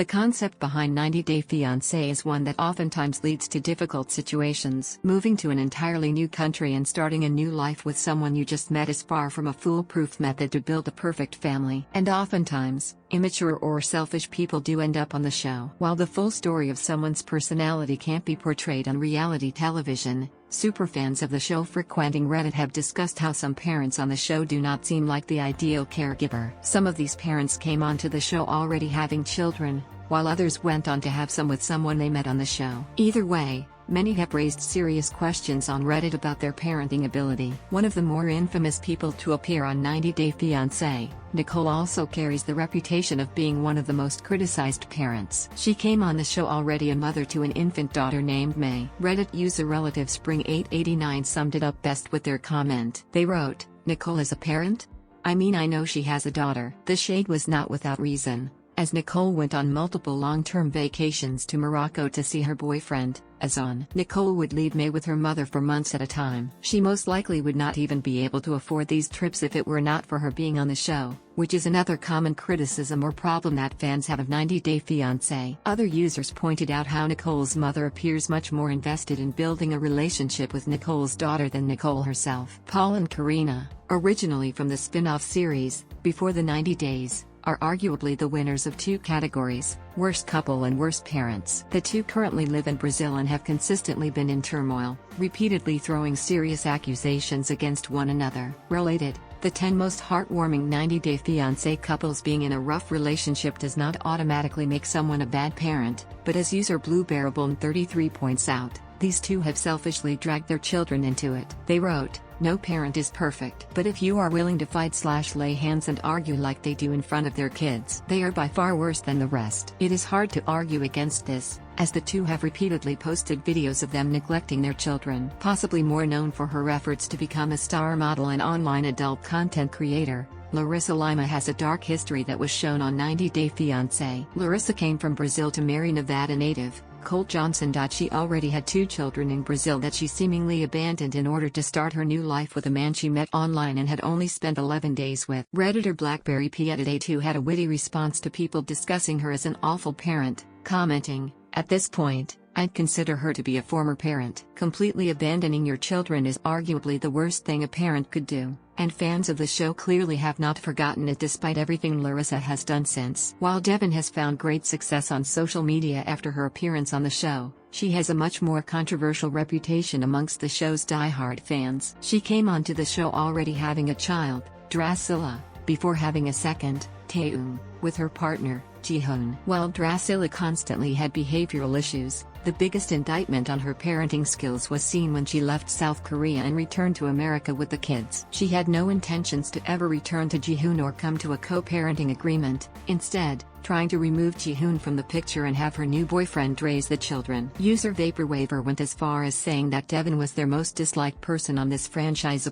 The concept behind 90 Day Fiancé is one that oftentimes leads to difficult situations. Moving to an entirely new country and starting a new life with someone you just met is far from a foolproof method to build a perfect family. And oftentimes, immature or selfish people do end up on the show. While the full story of someone's personality can't be portrayed on reality television, superfans of the show frequenting Reddit have discussed how some parents on the show do not seem like the ideal caregiver. Some of these parents came onto the show already having children, while others went on to have some with someone they met on the show. Either way, many have raised serious questions on Reddit about their parenting ability. One of the more infamous people to appear on 90 Day Fiancé, Nicole, also carries the reputation of being one of the most criticized parents. She came on the show already a mother to an infant daughter named May. Reddit user relative Spring889 summed it up best with their comment. They wrote, "Nicole is a parent? I mean, I know she has a daughter." The shade was not without reason, as Nicole went on multiple long-term vacations to Morocco to see her boyfriend, Azan. Nicole would leave May with her mother for months at a time. She most likely would not even be able to afford these trips if it were not for her being on the show, which is another common criticism or problem that fans have of 90 Day Fiancé. Other users pointed out how Nicole's mother appears much more invested in building a relationship with Nicole's daughter than Nicole herself. Paul and Karina, originally from the spin-off series, Before the 90 Days, are arguably the winners of two categories, worst couple and worst parents. The two currently live in Brazil and have consistently been in turmoil, repeatedly throwing serious accusations against one another. Related, the 10 most heartwarming 90 Day Fiancé couples being in a rough relationship does not automatically make someone a bad parent, but as user BlueBarrelBone33 points out, these two have selfishly dragged their children into it. They wrote, "No parent is perfect, but if you are willing to fight/lay hands and argue like they do in front of their kids, they are by far worse than the rest." It is hard to argue against this, as the two have repeatedly posted videos of them neglecting their children. Possibly more known for her efforts to become a star model and online adult content creator, Larissa Lima has a dark history that was shown on 90 Day Fiancé. Larissa came from Brazil to marry Nevada native Colt Johnson. She already had two children in Brazil that she seemingly abandoned in order to start her new life with a man she met online and had only spent 11 days with. Redditor Blackberry P82 had a witty response to people discussing her as an awful parent, commenting, "At this point, I'd consider her to be a former parent." Completely abandoning your children is arguably the worst thing a parent could do, and fans of the show clearly have not forgotten it despite everything Larissa has done since. While Devin has found great success on social media after her appearance on the show, she has a much more controversial reputation amongst the show's die-hard fans. She came onto the show already having a child, Drascilla, before having a second, Taeum, with her partner, Jihoon. While Drascilla constantly had behavioral issues, the biggest indictment on her parenting skills was seen when she left South Korea and returned to America with the kids. She had no intentions to ever return to Jihoon or come to a co-parenting agreement, instead, trying to remove Jihoon from the picture and have her new boyfriend raise the children. User Vaporwaver went as far as saying that Devin was their most disliked person on this franchise.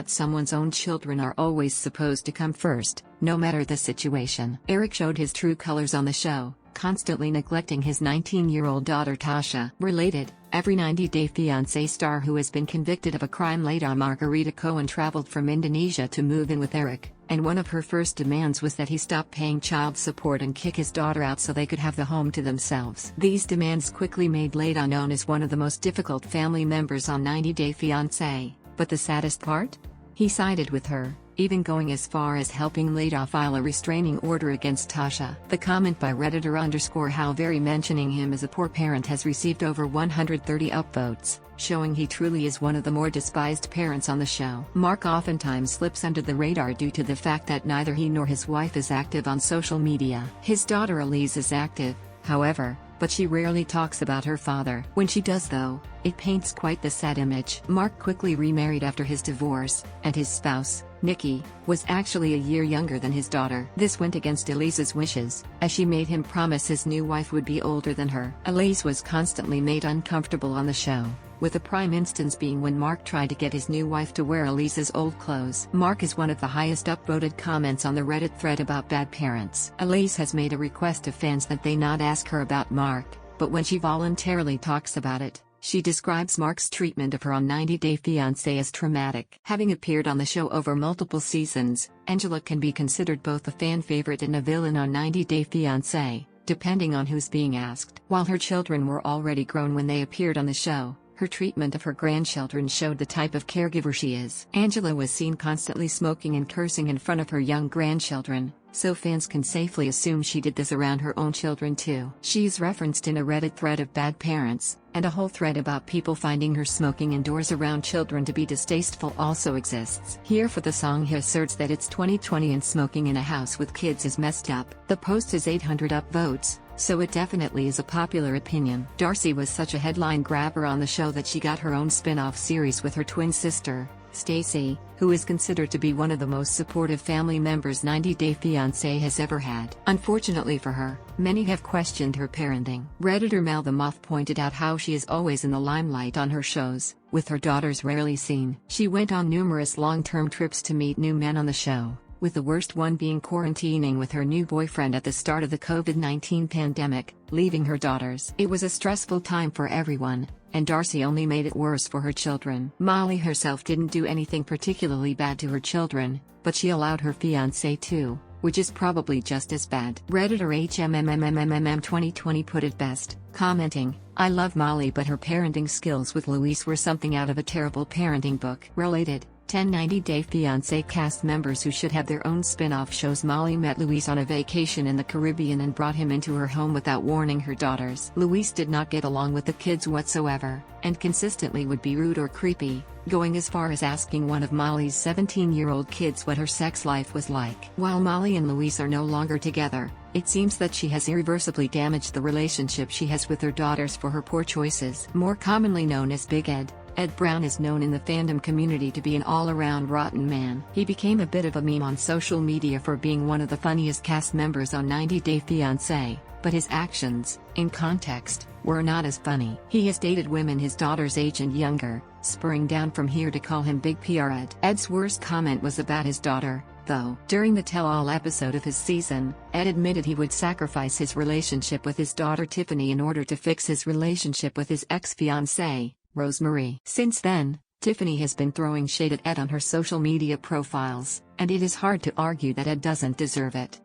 Someone's own children are always supposed to come first, no matter the situation. Eric showed his true colors on the show, constantly neglecting his 19-year-old daughter Tasha. Related, every 90 Day Fiancé star who has been convicted of a crime later. Margarita Cohen traveled from Indonesia to move in with Eric, and one of her first demands was that he stop paying child support and kick his daughter out so they could have the home to themselves. These demands quickly made Leda known as one of the most difficult family members on 90 Day Fiancé, but the saddest part? He sided with her, even going as far as helping Leda file a restraining order against Tasha. The comment by Redditor_HowVery mentioning him as a poor parent has received over 130 upvotes, showing he truly is one of the more despised parents on the show. Mark oftentimes slips under the radar due to the fact that neither he nor his wife is active on social media. His daughter Elise is active, however, but she rarely talks about her father. When she does though, it paints quite the sad image. Mark quickly remarried after his divorce, and his spouse, Nikki, was actually a year younger than his daughter. This went against Elise's wishes, as she made him promise his new wife would be older than her. Elise was constantly made uncomfortable on the show, with a prime instance being when Mark tried to get his new wife to wear Elise's old clothes. Mark is one of the highest upvoted comments on the Reddit thread about bad parents. Elise has made a request to fans that they not ask her about Mark, but when she voluntarily talks about it, she describes Mark's treatment of her on 90 Day Fiancé as traumatic. Having appeared on the show over multiple seasons, Angela can be considered both a fan favorite and a villain on 90 Day Fiancé, depending on who's being asked. While her children were already grown when they appeared on the show, her treatment of her grandchildren showed the type of caregiver she is. Angela was seen constantly smoking and cursing in front of her young grandchildren, so fans can safely assume she did this around her own children too. She's referenced in a Reddit thread of bad parents, and a whole thread about people finding her smoking indoors around children to be distasteful also exists. Here for the song, he asserts that it's 2020 and smoking in a house with kids is messed up. The post has 800 upvotes, so it definitely is a popular opinion. Darcy was such a headline grabber on the show that she got her own spin-off series with her twin sister, Stacey, who is considered to be one of the most supportive family members 90 Day Fiancé has ever had. Unfortunately for her, many have questioned her parenting. Redditor Mal the Moth pointed out how she is always in the limelight on her shows, with her daughters rarely seen. She went on numerous long-term trips to meet new men on the show, with the worst one being quarantining with her new boyfriend at the start of the COVID-19 pandemic, leaving her daughters. It was a stressful time for everyone, and Darcy only made it worse for her children. Molly herself didn't do anything particularly bad to her children, but she allowed her fiancé to, which is probably just as bad. Redditor HMMMMMM2020 put it best, commenting, "I love Molly, but her parenting skills with Luis were something out of a terrible parenting book." Related, 10 90 Day Fiancé cast members who should have their own spin-off shows. Molly met Luis on a vacation in the Caribbean and brought him into her home without warning her daughters. Luis did not get along with the kids whatsoever, and consistently would be rude or creepy, going as far as asking one of Molly's 17-year-old kids what her sex life was like. While Molly and Luis are no longer together, it seems that she has irreversibly damaged the relationship she has with her daughters for her poor choices. More commonly known as Big Ed, Ed Brown is known in the fandom community to be an all-around rotten man. He became a bit of a meme on social media for being one of the funniest cast members on 90 Day Fiancé, but his actions, in context, were not as funny. He has dated women his daughter's age and younger, spurring down from here to call him Big PR Ed. Ed's worst comment was about his daughter, though. During the tell-all episode of his season, Ed admitted he would sacrifice his relationship with his daughter Tiffany in order to fix his relationship with his ex-fiancée, Rosemary. Since then, Tiffany has been throwing shade at Ed on her social media profiles, and it is hard to argue that Ed doesn't deserve it.